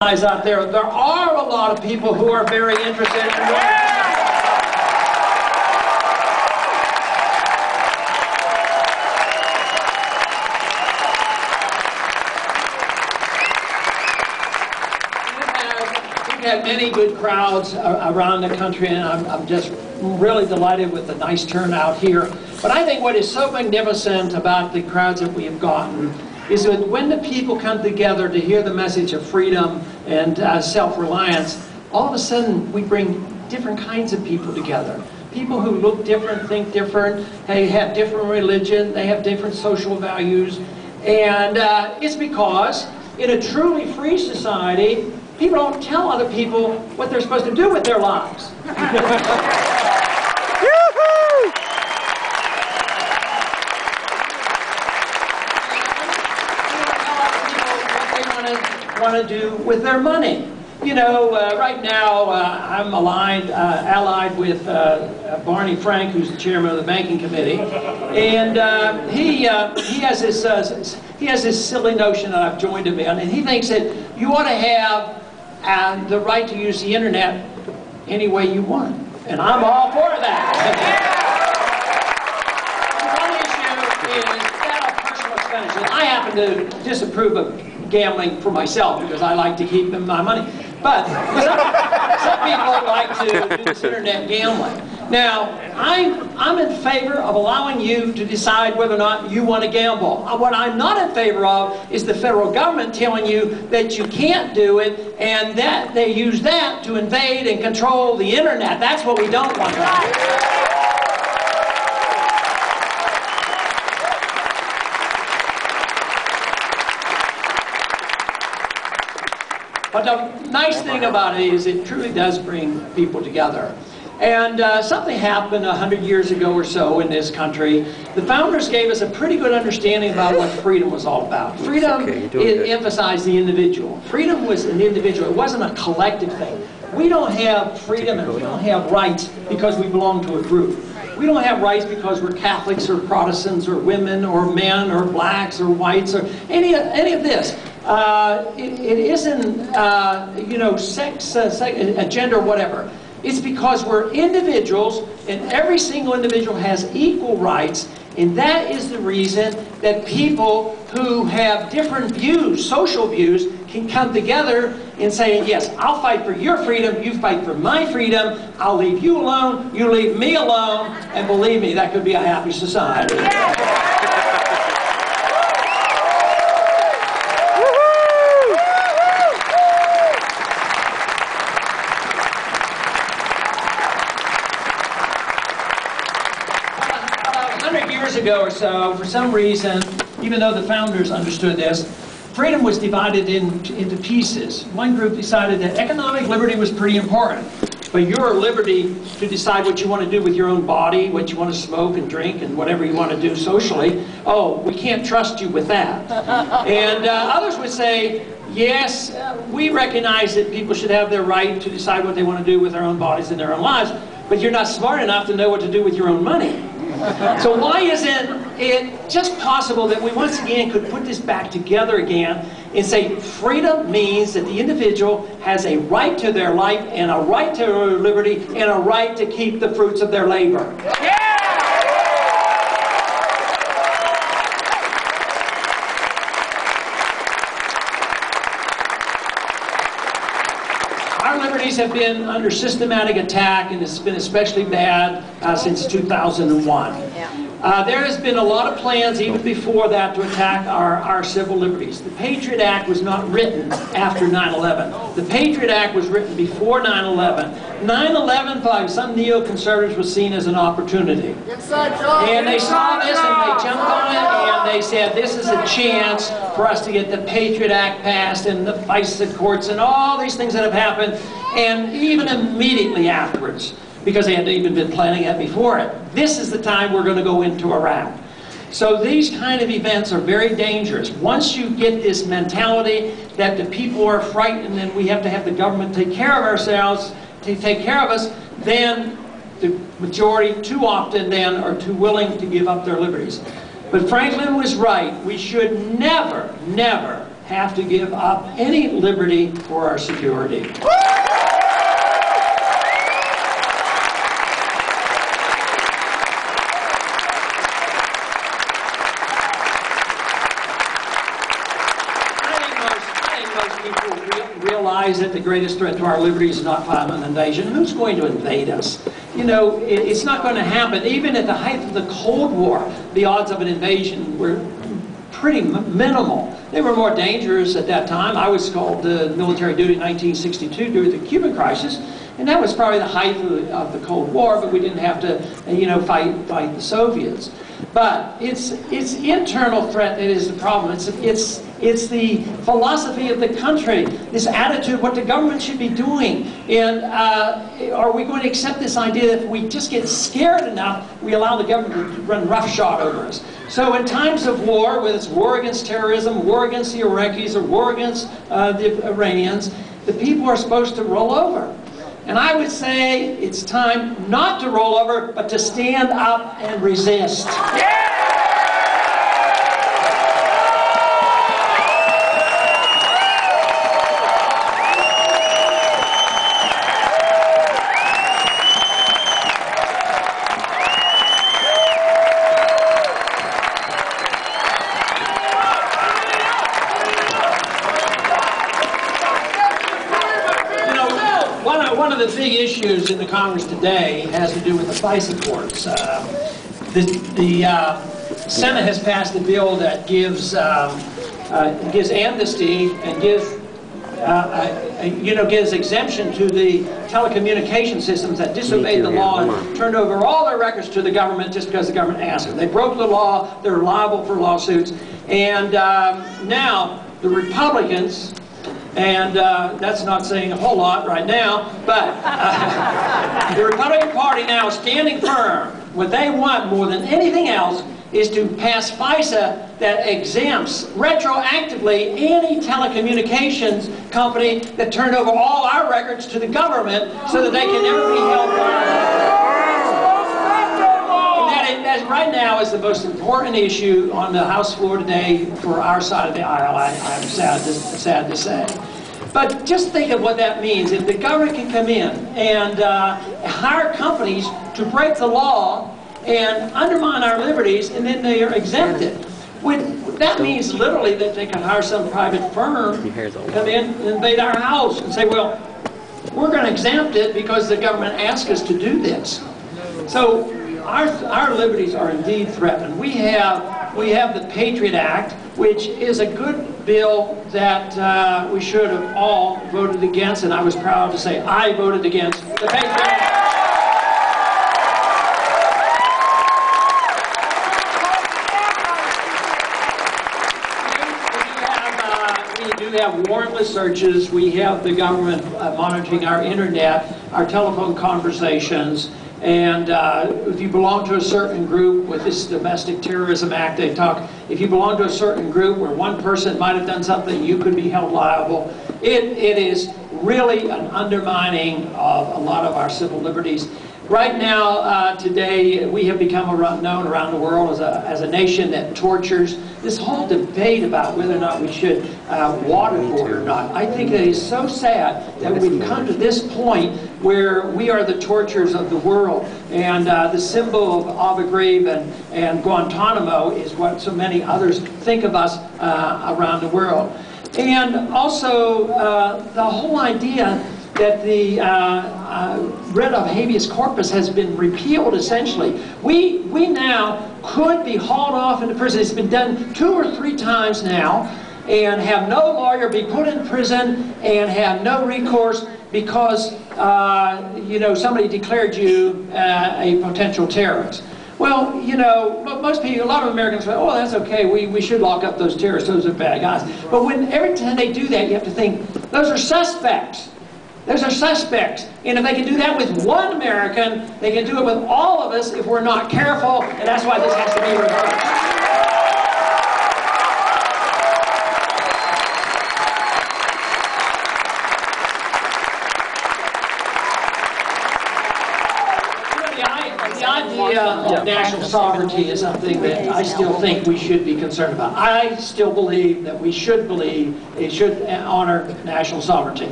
Out there, there are a lot of people who are very interested in We've had many good crowds around the country, and I'm just really delighted with the nice turnout here. But I think what is so magnificent about the crowds that we have gotten is that when the people come together to hear the message of freedom and self-reliance, all of a sudden we bring different kinds of people together. People who look different, think different, they have different religion, they have different social values. And it's because in a truly free society, people don't tell other people what they're supposed to do with their lives. Want to do with their money. You know, right now I'm allied with Barney Frank, who's the chairman of the banking committee, and he has this silly notion that I've joined him in, and he thinks that you ought to have the right to use the internet any way you want, and I'm all for that. The one issue is that of personal expenditure. I happen to disapprove of gambling for myself because I like to keep my money. But some people like to do this internet gambling. Now, I'm in favor of allowing you to decide whether or not you want to gamble. What I'm not in favor of is the federal government telling you that you can't do it, and that they use that to invade and control the internet. That's what we don't want to do. But the nice thing about it is it truly does bring people together. And something happened 100 years ago or so in this country. The founders gave us a pretty good understanding about what freedom was all about. Freedom emphasized the individual. Freedom was an individual. It wasn't a collective thing. We don't have freedom and we don't have rights because we belong to a group. We don't have rights because we're Catholics or Protestants or women or men or blacks or whites or any of this. It isn't, you know, sex, gender, whatever. It's because we're individuals, and every single individual has equal rights, and that is the reason that people who have different views, social views, can come together and say, yes, I'll fight for your freedom, you fight for my freedom, I'll leave you alone, you leave me alone, and believe me, that could be a happy society. Yeah. Ago or so, for some reason, even though the founders understood this, freedom was divided into pieces. One group decided that economic liberty was pretty important, but your liberty to decide what you want to do with your own body, what you want to smoke and drink and whatever you want to do socially, oh, we can't trust you with that. And others would say, yes, we recognize that people should have their right to decide what they want to do with their own bodies and their own lives, but you're not smart enough to know what to do with your own money. So why isn't it just possible that we once again could put this back together again and say freedom means that the individual has a right to their life and a right to their liberty and a right to keep the fruits of their labor. Yeah! Our liberties have been under systematic attack, and it's been especially bad since 2001. There has been a lot of plans even before that to attack our civil liberties. The Patriot Act was not written after 9/11. The Patriot Act was written before 9/11. 9/11 by some neoconservatives was seen as an opportunity. And they saw this and they jumped on it and they said this is a chance for us to get the Patriot Act passed and the FISA courts and all these things that have happened, and even immediately afterwards, because they hadn't even been planning it before it. This is the time we're going to go into Iraq. So these kind of events are very dangerous. Once you get this mentality that the people are frightened and we have to have the government take care of ourselves, to take care of us, then the majority too often then are too willing to give up their liberties. But Franklin was right. We should never, never have to give up any liberty for our security. Realize that the greatest threat to our liberties is not violent invasion. Who's going to invade us? You know, it's not going to happen. Even at the height of the Cold War, the odds of an invasion were pretty minimal. They were more dangerous at that time. I was called to military duty in 1962 during the Cuban crisis, and that was probably the height of the Cold War, but we didn't have to, you know, fight the Soviets. But it's internal threat that is the problem. It's the philosophy of the country, this attitude, what the government should be doing. And are we going to accept this idea that if we just get scared enough, we allow the government to run roughshod over us? So in times of war, whether it's war against terrorism, war against the Iraqis, or war against the Iranians, the people are supposed to roll over. And I would say it's time not to roll over, but to stand up and resist. Yeah! One of the big issues in the Congress today has to do with the FISA courts. The Senate has passed a bill that gives amnesty and gives exemption to the telecommunication systems that disobeyed the law and turned over all their records to the government just because the government asked them. They broke the law. They're liable for lawsuits. And now the Republicans, and that's not saying a whole lot right now, but the Republican Party now is standing firm. What they want more than anything else is to pass FISA that exempts retroactively any telecommunications company that turned over all our records to the government so that they can never be held liable. And that right now is the most important issue on the House floor today for our side of the aisle, I'm sad to say. But just think of what that means. If the government can come in and hire companies to break the law and undermine our liberties, and then they are exempted. That means literally that they can hire some private firm to come in and invade our house and say, well, we're going to exempt it because the government asked us to do this. So our liberties are indeed threatened. We have the Patriot Act, which is a good bill that we should have all voted against, and I was proud to say I voted against the Patriot Act. We have warrantless searches. We have the government monitoring our internet, our telephone conversations, and if you belong to a certain group with this Domestic Terrorism Act, they talk, if you belong to a certain group where one person might have done something, you could be held liable. It is really an undermining of a lot of our civil liberties. Right now, today, we have become known around the world as a nation that tortures. This whole debate about whether or not we should waterboard or not, I think that is so sad that we've come to this point where we are the torturers of the world. And the symbol of Abu Ghraib and Guantanamo is what so many others think of us around the world. And also, the whole idea that the writ of habeas corpus has been repealed, essentially. We now could be hauled off into prison. It's been done 2 or 3 times now, and have no lawyer, be put in prison, and have no recourse because, you know, somebody declared you a potential terrorist. Well, you know, most people, a lot of Americans say, oh, that's okay, we should lock up those terrorists, those are bad guys. But every time they do that, you have to think, those are suspects. Those are suspects. And if they can do that with one American, they can do it with all of us if we're not careful, and that's why this has to be reversed. The idea of national sovereignty is something that I still think we should be concerned about. I still believe that we should honor national sovereignty.